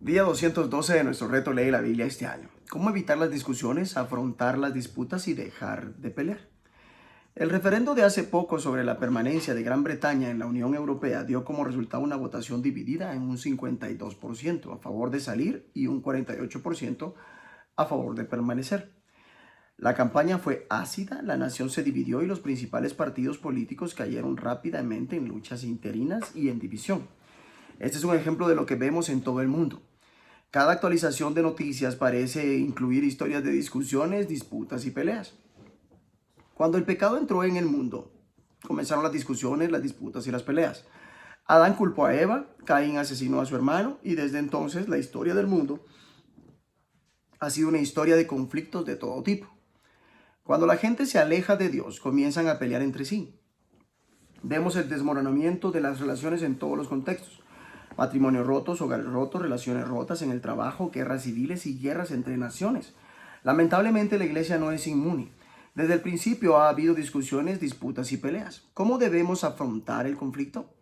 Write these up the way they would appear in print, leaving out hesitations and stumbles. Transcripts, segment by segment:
Día 212 de nuestro reto Lee la Biblia este año. ¿Cómo evitar las discusiones, afrontar las disputas y dejar de pelear? El referendo de hace poco sobre la permanencia de Gran Bretaña en la Unión Europea dio como resultado una votación dividida en un 52% a favor de salir y un 48% a favor de permanecer. La campaña fue ácida, la nación se dividió y los principales partidos políticos cayeron rápidamente en luchas interinas y en división. Este es un ejemplo de lo que vemos en todo el mundo. Cada actualización de noticias parece incluir historias de discusiones, disputas y peleas. Cuando el pecado entró en el mundo, comenzaron las discusiones, las disputas y las peleas. Adán culpó a Eva, Caín asesinó a su hermano y desde entonces la historia del mundo ha sido una historia de conflictos de todo tipo. Cuando la gente se aleja de Dios, comienzan a pelear entre sí. Vemos el desmoronamiento de las relaciones en todos los contextos. Matrimonios rotos, hogares rotos, relaciones rotas en el trabajo, guerras civiles y guerras entre naciones. Lamentablemente la iglesia no es inmune. Desde el principio ha habido discusiones, disputas y peleas. ¿Cómo debemos afrontar el conflicto?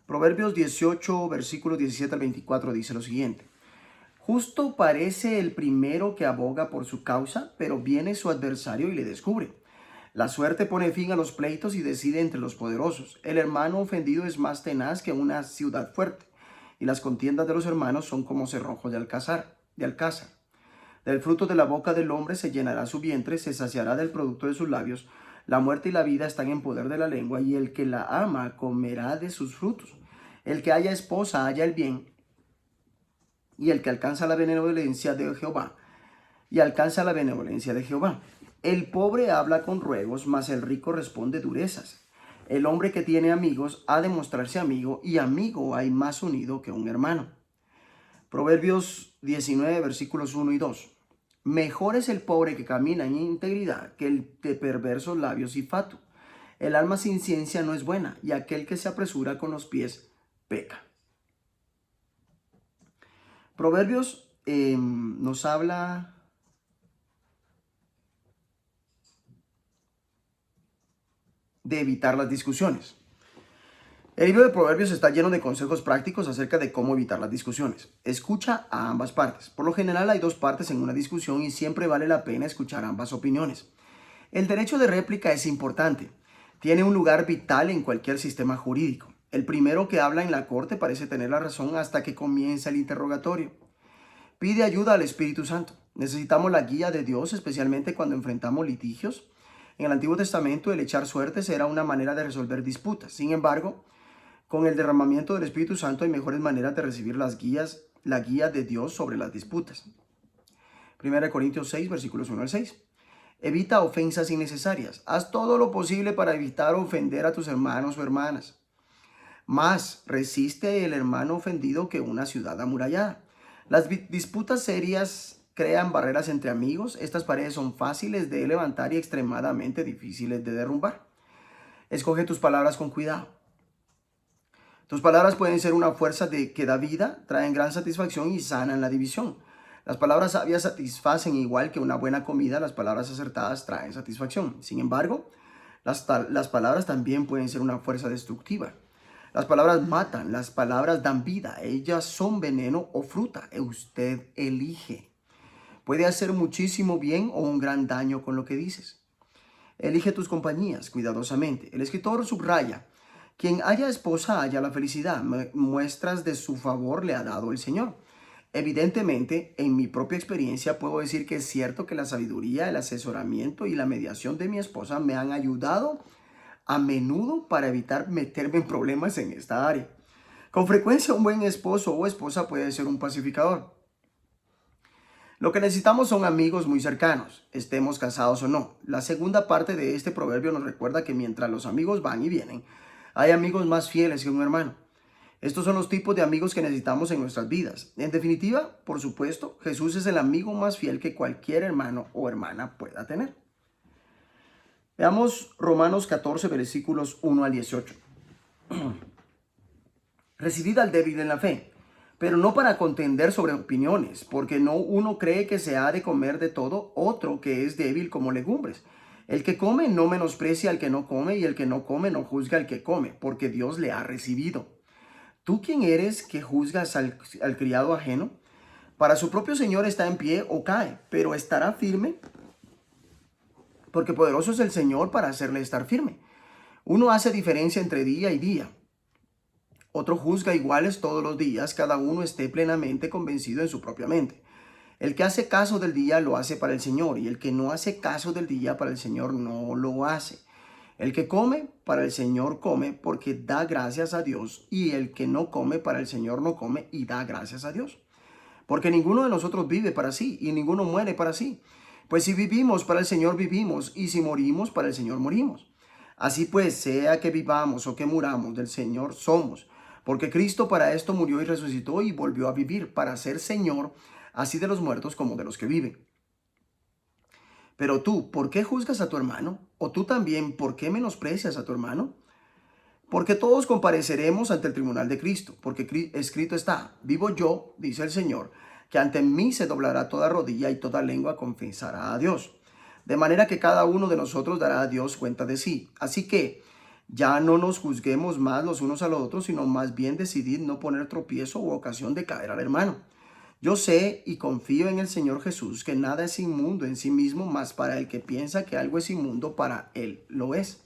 Proverbios 18, versículos 17 al 24 dice lo siguiente. Justo parece el primero que aboga por su causa, pero viene su adversario y le descubre. La suerte pone fin a los pleitos y decide entre los poderosos. El hermano ofendido es más tenaz que una ciudad fuerte, y las contiendas de los hermanos son como cerrojos de alcázar. Del fruto de la boca del hombre se llenará su vientre, se saciará del producto de sus labios. La muerte y la vida están en poder de la lengua, y el que la ama comerá de sus frutos. El que haya esposa haya el bien, y el que alcanza la benevolencia de Jehová, El pobre habla con ruegos, mas el rico responde durezas. El hombre que tiene amigos ha de mostrarse amigo, y amigo hay más unido que un hermano. Proverbios 19, versículos 1 y 2. Mejor es el pobre que camina en integridad que el de perversos labios y fatu. El alma sin ciencia no es buena, y aquel que se apresura con los pies peca. Proverbios nos habla de evitar las discusiones. El libro de Proverbios está lleno de consejos prácticos acerca de cómo evitar las discusiones. Escucha a ambas partes. Por lo general hay dos partes en una discusión y siempre vale la pena escuchar ambas opiniones. El derecho de réplica es importante. Tiene un lugar vital en cualquier sistema jurídico. El primero que habla en la corte parece tener la razón hasta que comienza el interrogatorio. Pide ayuda al Espíritu Santo. Necesitamos la guía de Dios, especialmente cuando enfrentamos litigios. En el Antiguo Testamento, el echar suertes era una manera de resolver disputas. Sin embargo, con el derramamiento del Espíritu Santo hay mejores maneras de recibir la guía de Dios sobre las disputas. 1 Corintios 6, versículos 1 al 6. Evita ofensas innecesarias. Haz todo lo posible para evitar ofender a tus hermanos o hermanas. Más resiste el hermano ofendido que una ciudad amurallada. Las disputas serias crean barreras entre amigos. Estas paredes son fáciles de levantar y extremadamente difíciles de derrumbar. Escoge tus palabras con cuidado. Tus palabras pueden ser una fuerza que da vida, traen gran satisfacción y sanan la división. Las palabras sabias satisfacen igual que una buena comida, las palabras acertadas traen satisfacción. Sin embargo, las palabras también pueden ser una fuerza destructiva. Las palabras matan, las palabras dan vida, ellas son veneno o fruta, usted elige. Puede hacer muchísimo bien o un gran daño con lo que dices. Elige tus compañías cuidadosamente. El escritor subraya: quien haya esposa haya la felicidad, muestras de su favor le ha dado el Señor. Evidentemente, en mi propia experiencia puedo decir que es cierto que la sabiduría, el asesoramiento y la mediación de mi esposa me han ayudado a menudo para evitar meterme en problemas en esta área. Con frecuencia un buen esposo o esposa puede ser un pacificador. Lo que necesitamos son amigos muy cercanos, estemos casados o no. La segunda parte de este proverbio nos recuerda que mientras los amigos van y vienen, hay amigos más fieles que un hermano. Estos son los tipos de amigos que necesitamos en nuestras vidas. En definitiva, por supuesto, Jesús es el amigo más fiel que cualquier hermano o hermana pueda tener. Veamos Romanos 14, versículos 1 al 18. Recibid al débil en la fe, pero no para contender sobre opiniones, porque no uno cree que se ha de comer de todo, otro que es débil como legumbres. El que come no menosprecia al que no come, y el que no come no juzga al que come, porque Dios le ha recibido. ¿Tú quién eres que juzgas al criado ajeno? Para su propio Señor está en pie o cae, pero estará firme porque poderoso es el Señor para hacerle estar firme. Uno hace diferencia entre día y día. Otro juzga iguales todos los días, cada uno esté plenamente convencido en su propia mente. El que hace caso del día lo hace para el Señor, y el que no hace caso del día para el Señor no lo hace. El que come para el Señor come porque da gracias a Dios, y el que no come para el Señor no come y da gracias a Dios. Porque ninguno de nosotros vive para sí, y ninguno muere para sí. Pues si vivimos, para el Señor vivimos, y si morimos, para el Señor morimos. Así pues, sea que vivamos o que muramos, del Señor somos. Porque Cristo para esto murió y resucitó y volvió a vivir, para ser Señor, así de los muertos como de los que viven. Pero tú, ¿por qué juzgas a tu hermano? ¿O tú también, por qué menosprecias a tu hermano? Porque todos compareceremos ante el tribunal de Cristo, porque escrito está: vivo yo, dice el Señor, que ante mí se doblará toda rodilla y toda lengua confesará a Dios. De manera que cada uno de nosotros dará a Dios cuenta de sí. Así que ya no nos juzguemos más los unos a los otros, sino más bien decidid no poner tropiezo u ocasión de caer al hermano. Yo sé y confío en el Señor Jesús que nada es inmundo en sí mismo, mas para el que piensa que algo es inmundo, para él lo es.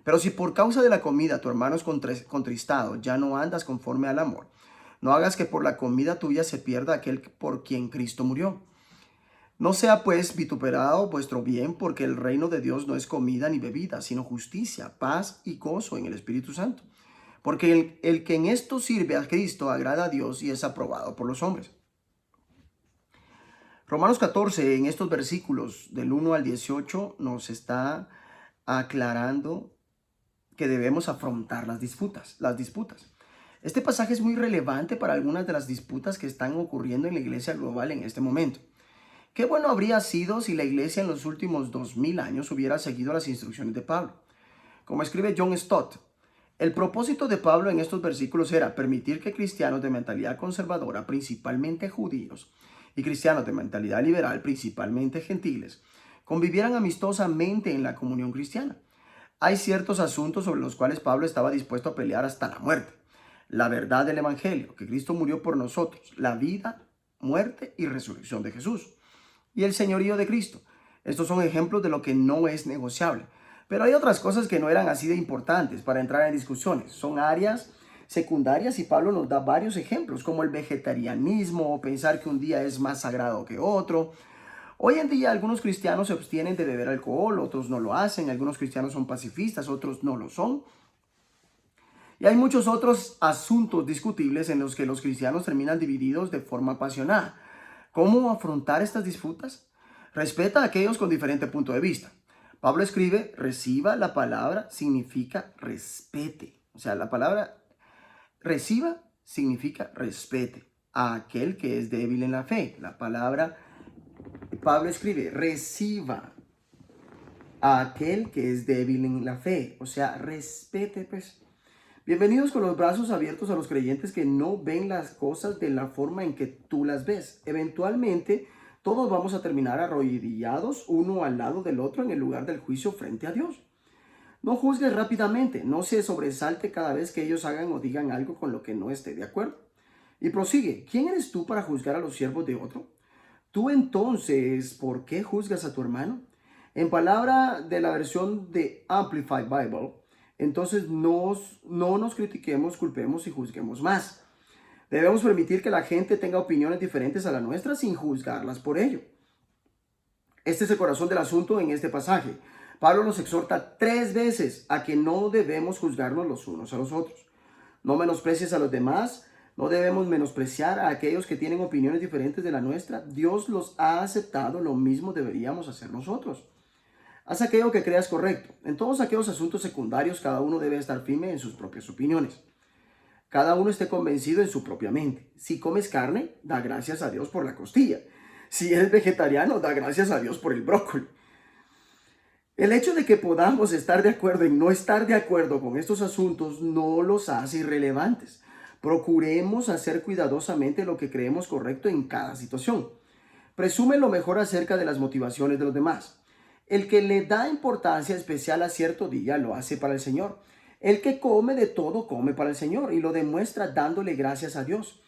Pero si por causa de la comida tu hermano es contristado, ya no andas conforme al amor. No hagas que por la comida tuya se pierda aquel por quien Cristo murió. No sea pues vituperado vuestro bien, porque el reino de Dios no es comida ni bebida, sino justicia, paz y gozo en el Espíritu Santo. Porque el que en esto sirve a Cristo agrada a Dios y es aprobado por los hombres. Romanos 14, en estos versículos del 1 al 18, nos está aclarando que debemos afrontar las disputas. Este pasaje es muy relevante para algunas de las disputas que están ocurriendo en la iglesia global en este momento. Qué bueno habría sido si la iglesia en los últimos 2000 años hubiera seguido las instrucciones de Pablo. Como escribe John Stott, el propósito de Pablo en estos versículos era permitir que cristianos de mentalidad conservadora, principalmente judíos, y cristianos de mentalidad liberal, principalmente gentiles, convivieran amistosamente en la comunión cristiana. Hay ciertos asuntos sobre los cuales Pablo estaba dispuesto a pelear hasta la muerte. La verdad del Evangelio, que Cristo murió por nosotros, la vida, muerte y resurrección de Jesús, y el señorío de Cristo. Estos son ejemplos de lo que no es negociable. Pero hay otras cosas que no eran así de importantes para entrar en discusiones. Son áreas secundarias y Pablo nos da varios ejemplos, como el vegetarianismo o pensar que un día es más sagrado que otro. Hoy en día algunos cristianos se abstienen de beber alcohol, otros no lo hacen. Algunos cristianos son pacifistas, otros no lo son. Y hay muchos otros asuntos discutibles en los que los cristianos terminan divididos de forma apasionada. ¿Cómo afrontar estas disputas? Respeta a aquellos con diferente punto de vista. Pablo escribe: reciba la palabra significa respete. O sea, la palabra reciba significa respete a aquel que es débil en la fe. La palabra, Pablo escribe: reciba a aquel que es débil en la fe. O sea, respete, pues. Bienvenidos con los brazos abiertos a los creyentes que no ven las cosas de la forma en que tú las ves. Eventualmente, todos vamos a terminar arrodillados uno al lado del otro en el lugar del juicio frente a Dios. No juzgues rápidamente, no se sobresalte cada vez que ellos hagan o digan algo con lo que no esté de acuerdo. Y prosigue: ¿quién eres tú para juzgar a los siervos de otro? Tú entonces, ¿por qué juzgas a tu hermano? En palabra de la versión de Amplified Bible, entonces no nos critiquemos, culpemos y juzguemos más. Debemos permitir que la gente tenga opiniones diferentes a la nuestra sin juzgarlas por ello. Este es el corazón del asunto en este pasaje. Pablo nos exhorta 3 veces a que no debemos juzgarnos los unos a los otros. No menosprecies a los demás, no debemos menospreciar a aquellos que tienen opiniones diferentes de la nuestra. Dios los ha aceptado, lo mismo deberíamos hacer nosotros. Haz aquello que creas correcto. En todos aquellos asuntos secundarios, cada uno debe estar firme en sus propias opiniones. Cada uno esté convencido en su propia mente. Si comes carne, da gracias a Dios por la costilla. Si eres vegetariano, da gracias a Dios por el brócoli. El hecho de que podamos estar de acuerdo en no estar de acuerdo con estos asuntos no los hace irrelevantes. Procuremos hacer cuidadosamente lo que creemos correcto en cada situación. Presume lo mejor acerca de las motivaciones de los demás. El que le da importancia especial a cierto día lo hace para el Señor. El que come de todo come para el Señor y lo demuestra dándole gracias a Dios.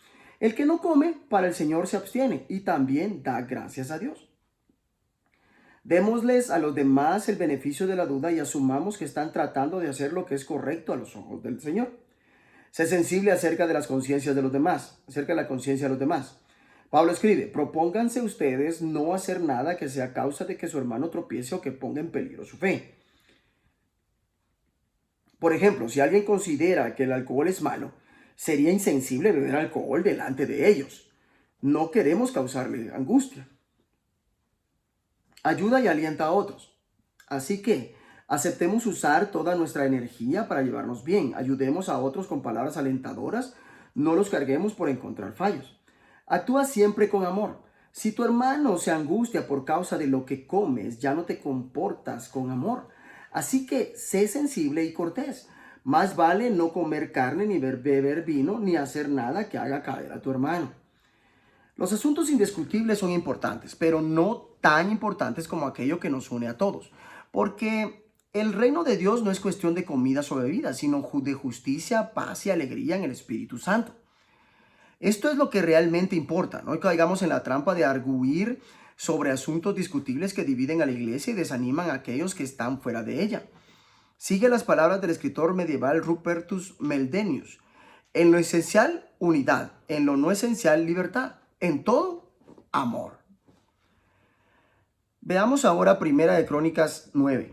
El que no come, para el Señor se abstiene y también da gracias a Dios. Démosles a los demás el beneficio de la duda y asumamos que están tratando de hacer lo que es correcto a los ojos del Señor. Sé sensible acerca de las conciencias de los demás, acerca de la conciencia de los demás. Pablo escribe: propónganse ustedes no hacer nada que sea causa de que su hermano tropiece o que ponga en peligro su fe. Por ejemplo, si alguien considera que el alcohol es malo, sería insensible beber alcohol delante de ellos. No queremos causarle angustia. Ayuda y alienta a otros. Así que aceptemos usar toda nuestra energía para llevarnos bien. Ayudemos a otros con palabras alentadoras. No los carguemos por encontrar fallos. Actúa siempre con amor. Si tu hermano se angustia por causa de lo que comes, ya no te comportas con amor. Así que sé sensible y cortés. Más vale no comer carne, ni beber vino, ni hacer nada que haga caer a tu hermano. Los asuntos indiscutibles son importantes, pero no tan importantes como aquello que nos une a todos. Porque el reino de Dios no es cuestión de comidas o bebidas, sino de justicia, paz y alegría en el Espíritu Santo. Esto es lo que realmente importa. No caigamos en la trampa de arguir sobre asuntos discutibles que dividen a la iglesia y desaniman a aquellos que están fuera de ella. Sigue las palabras del escritor medieval Rupertus Meldenius: en lo esencial, unidad; en lo no esencial, libertad; en todo, amor. Veamos ahora Primera de Crónicas 9.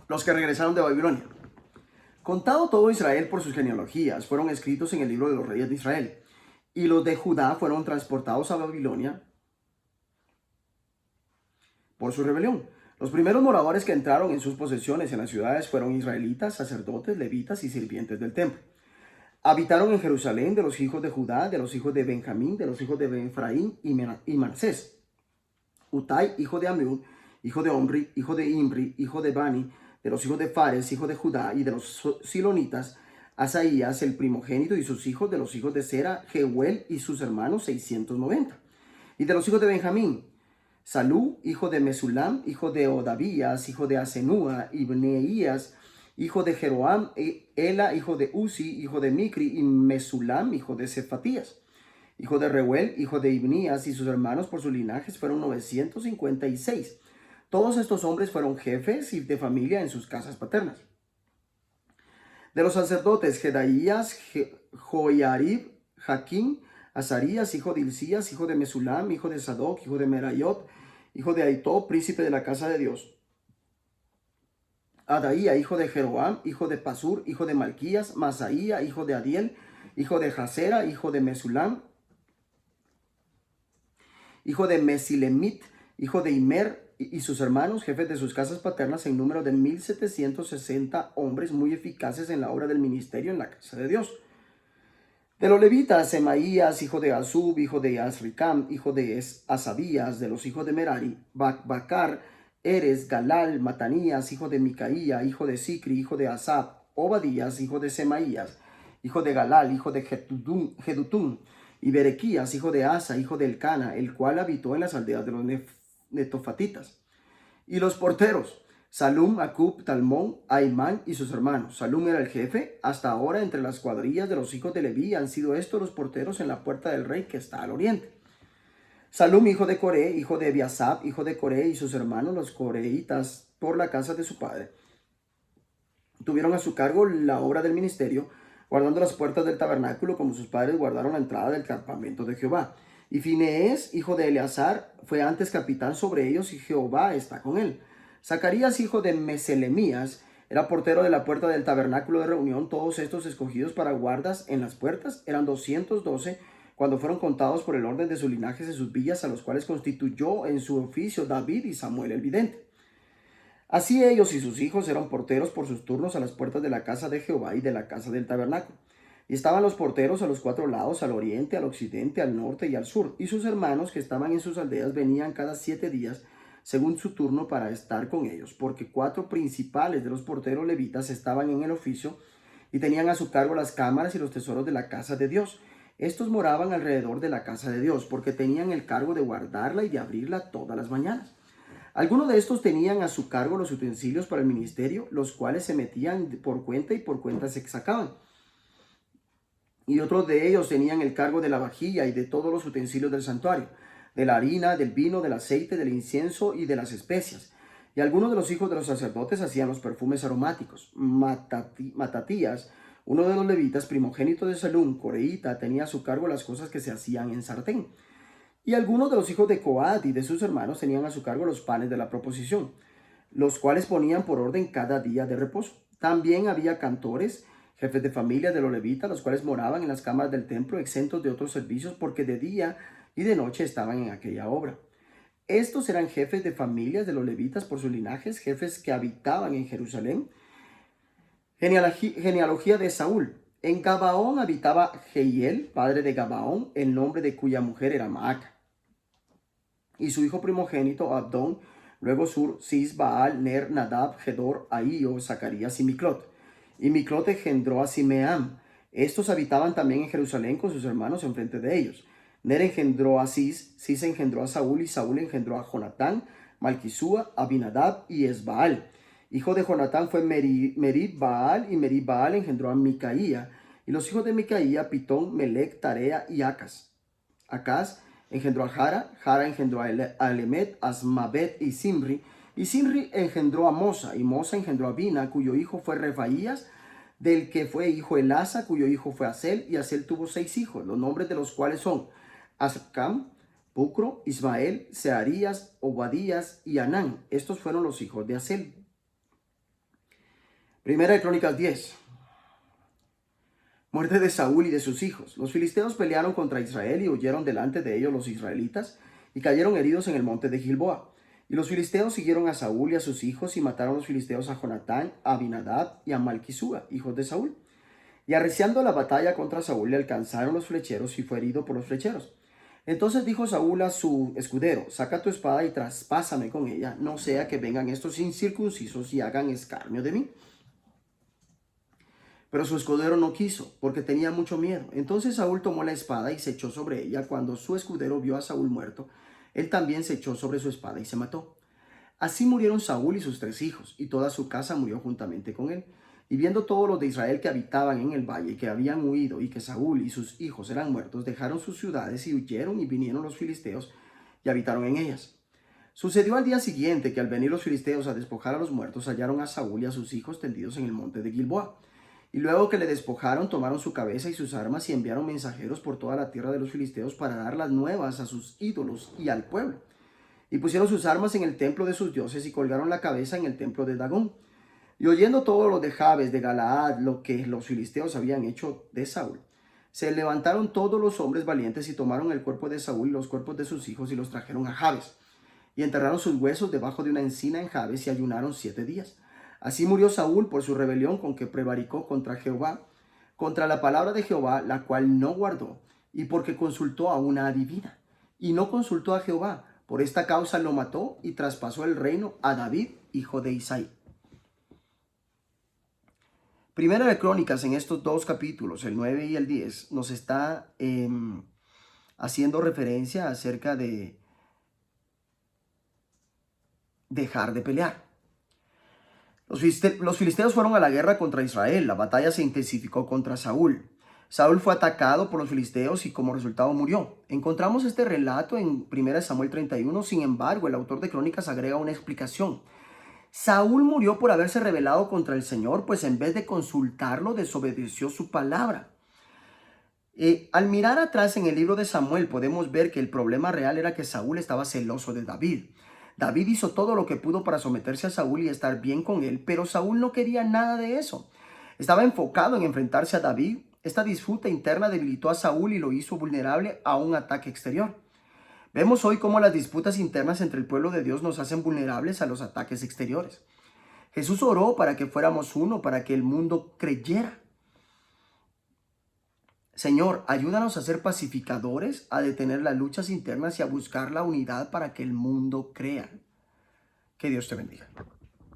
Los que regresaron de Babilonia. Contado todo Israel por sus genealogías, fueron escritos en el libro de los reyes de Israel. Y los de Judá fueron transportados a Babilonia por su rebelión. Los primeros moradores que entraron en sus posesiones en las ciudades fueron israelitas, sacerdotes, levitas y sirvientes del templo. Habitaron en Jerusalén de los hijos de Judá, de los hijos de Benjamín, de los hijos de Efraín y Manasés. Utai, hijo de Amiud, hijo de Omri, hijo de Imri, hijo de Bani, de los hijos de Fares, hijo de Judá, y de los silonitas, Asaías, el primogénito, y sus hijos, de los hijos de Sera, Jeuel y sus hermanos, 690. Y de los hijos de Benjamín, Salú, hijo de Mesulam, hijo de Odavías, hijo de Asenúa, y Bneías, hijo de Jeroam, Ela, hijo de Uzi, hijo de Micri, y Mesulam, hijo de Cefatías, hijo de Reuel, hijo de Ibnías, y sus hermanos por sus linajes fueron 956. Todos estos hombres fueron jefes de familia en sus casas paternas. De los sacerdotes, Jedaías, Joiarib, Jaquín, Azarías, hijo de Hilcías, hijo de Mesulam, hijo de Sadoc, hijo de Merayot, hijo de Aitob, príncipe de la casa de Dios. Adaía, hijo de Jeroam, hijo de Pasur, hijo de Malquías, Masaía, hijo de Adiel, hijo de Jasera, hijo de Mesulam, hijo de Mesilemit, hijo de Imer, y sus hermanos, jefes de sus casas paternas, en número de 1760 hombres muy eficaces en la obra del ministerio en la casa de Dios. De los levitas, Semaías, hijo de Azub, hijo de Azricam, hijo de Asabías; de los hijos de Merari, Bacar, Eres, Galal, Matanías, hijo de Micaía, hijo de Sicri, hijo de Asab; Obadías, hijo de Semaías, hijo de Galal, hijo de Jedutún; y Berequías, hijo de Asa, hijo de Elcana, el cual habitó en las aldeas de los netofatitas. Y los porteros, Salum, Acub, Talmón, Aimán y sus hermanos. Salum era el jefe. Hasta ahora, entre las cuadrillas de los hijos de Leví, han sido estos los porteros en la puerta del rey que está al oriente. Salum, hijo de Coré, hijo de Ebiasab, hijo de Coré, y sus hermanos, los coreitas, por la casa de su padre, tuvieron a su cargo la obra del ministerio, guardando las puertas del tabernáculo, como sus padres guardaron la entrada del campamento de Jehová. Y Finees, hijo de Eleazar, fue antes capitán sobre ellos, y Jehová está con él. Zacarías, hijo de Meselemías, era portero de la puerta del tabernáculo de reunión. Todos estos escogidos para guardas en las puertas eran 212, cuando fueron contados por el orden de sus linajes en sus villas, a los cuales constituyó en su oficio David y Samuel el vidente. Así ellos y sus hijos eran porteros por sus turnos a las puertas de la casa de Jehová y de la casa del tabernáculo. Y estaban los porteros a los 4 lados, al oriente, al occidente, al norte y al sur. Y sus hermanos que estaban en sus aldeas venían cada 7 días, según su turno, para estar con ellos, porque 4 principales de los porteros levitas estaban en el oficio y tenían a su cargo las cámaras y los tesoros de la casa de Dios. Estos moraban alrededor de la casa de Dios, porque tenían el cargo de guardarla y de abrirla todas las mañanas. Algunos de estos tenían a su cargo los utensilios para el ministerio, los cuales se metían por cuenta y por cuenta se sacaban. Y otros de ellos tenían el cargo de la vajilla y de todos los utensilios del santuario, de la harina, del vino, del aceite, del incienso y de las especias. Y algunos de los hijos de los sacerdotes hacían los perfumes aromáticos. Matatías, uno de los levitas, primogénito de Salum, coreíta, tenía a su cargo las cosas que se hacían en sartén. Y algunos de los hijos de Coat y de sus hermanos tenían a su cargo los panes de la proposición, los cuales ponían por orden cada día de reposo. También había cantores, jefes de familia de los levitas, los cuales moraban en las cámaras del templo, exentos de otros servicios, porque de día y de noche estaban en aquella obra. Estos eran jefes de familias de los levitas por sus linajes, jefes que habitaban en Jerusalén. Genealogía de Saúl. En Gabaón habitaba Jehiel, padre de Gabaón, el nombre de cuya mujer era Maaca. Y su hijo primogénito, Abdón, luego Sur, Cis, Baal, Ner, Nadab, Gedor, Ahío, Zacarías y Miclot. Y Miclot engendró a Simeam. Estos habitaban también en Jerusalén con sus hermanos enfrente de ellos. Ner engendró a Cis, Cis engendró a Saúl, y Saúl engendró a Jonatán, Malquisúa, Abinadab y Esbaal. Hijo de Jonatán fue Merib Baal, y Merib Baal engendró a Micaía. Y los hijos de Micaía, Pitón, Melec, Tarea y Acas. Acas engendró a Jara, Jara engendró a Alemet, Asmabet y Simri engendró a Mosa, y Mosa engendró a Bina, cuyo hijo fue Refaías, del que fue hijo Elasa, cuyo hijo fue Asel, y Asel tuvo 6 hijos, los nombres de los cuales son Ascam, Pucro, Ismael, Searías, Obadías y Anán. Estos fueron los hijos de Asel. Primera de Crónicas 10. Muerte de Saúl y de sus hijos. Los filisteos pelearon contra Israel y huyeron delante de ellos los israelitas y cayeron heridos en el monte de Gilboa. Y los filisteos siguieron a Saúl y a sus hijos y mataron los filisteos a Jonatán, a Abinadab y a Malquisúa, hijos de Saúl. Y arreciando la batalla contra Saúl le alcanzaron los flecheros y fue herido por los flecheros. Entonces dijo Saúl a su escudero: saca tu espada y traspásame con ella, no sea que vengan estos incircuncisos y hagan escarnio de mí. Pero su escudero no quiso, porque tenía mucho miedo. Entonces Saúl tomó la espada y se echó sobre ella. Cuando su escudero vio a Saúl muerto, él también se echó sobre su espada y se mató. Así murieron Saúl y sus 3 hijos, y toda su casa murió juntamente con él. Y viendo todos los de Israel que habitaban en el valle, que habían huido, y que Saúl y sus hijos eran muertos, dejaron sus ciudades y huyeron, y vinieron los filisteos y habitaron en ellas. Sucedió al día siguiente que al venir los filisteos a despojar a los muertos, hallaron a Saúl y a sus hijos tendidos en el monte de Gilboa. Y luego que le despojaron, tomaron su cabeza y sus armas y enviaron mensajeros por toda la tierra de los filisteos para dar las nuevas a sus ídolos y al pueblo. Y pusieron sus armas en el templo de sus dioses y colgaron la cabeza en el templo de Dagón. Y oyendo todos los de Jabes, de Galaad, lo que los filisteos habían hecho de Saúl, se levantaron todos los hombres valientes y tomaron el cuerpo de Saúl y los cuerpos de sus hijos y los trajeron a Jabes. Y enterraron sus huesos debajo de una encina en Jabes y ayunaron 7 días. Así murió Saúl por su rebelión con que prevaricó contra Jehová, contra la palabra de Jehová, la cual no guardó, y porque consultó a una adivina, y no consultó a Jehová. Por esta causa lo mató y traspasó el reino a David, hijo de Isaí. Primera de Crónicas, en estos 2 capítulos, el 9 y el 10, nos está haciendo referencia acerca de dejar de pelear. Los filisteos fueron a la guerra contra Israel. La batalla se intensificó contra Saúl. Saúl fue atacado por los filisteos y como resultado murió. Encontramos este relato en 1 Samuel 31. Sin embargo, el autor de Crónicas agrega una explicación. Saúl murió por haberse rebelado contra el Señor, pues en vez de consultarlo, desobedeció su palabra. Al mirar atrás en el libro de Samuel, podemos ver que el problema real era que Saúl estaba celoso de David. David hizo todo lo que pudo para someterse a Saúl y estar bien con él, pero Saúl no quería nada de eso. Estaba enfocado en enfrentarse a David. Esta disputa interna debilitó a Saúl y lo hizo vulnerable a un ataque exterior. Vemos hoy cómo las disputas internas entre el pueblo de Dios nos hacen vulnerables a los ataques exteriores. Jesús oró para que fuéramos uno, para que el mundo creyera. Señor, ayúdanos a ser pacificadores, a detener las luchas internas y a buscar la unidad para que el mundo crea. Que Dios te bendiga.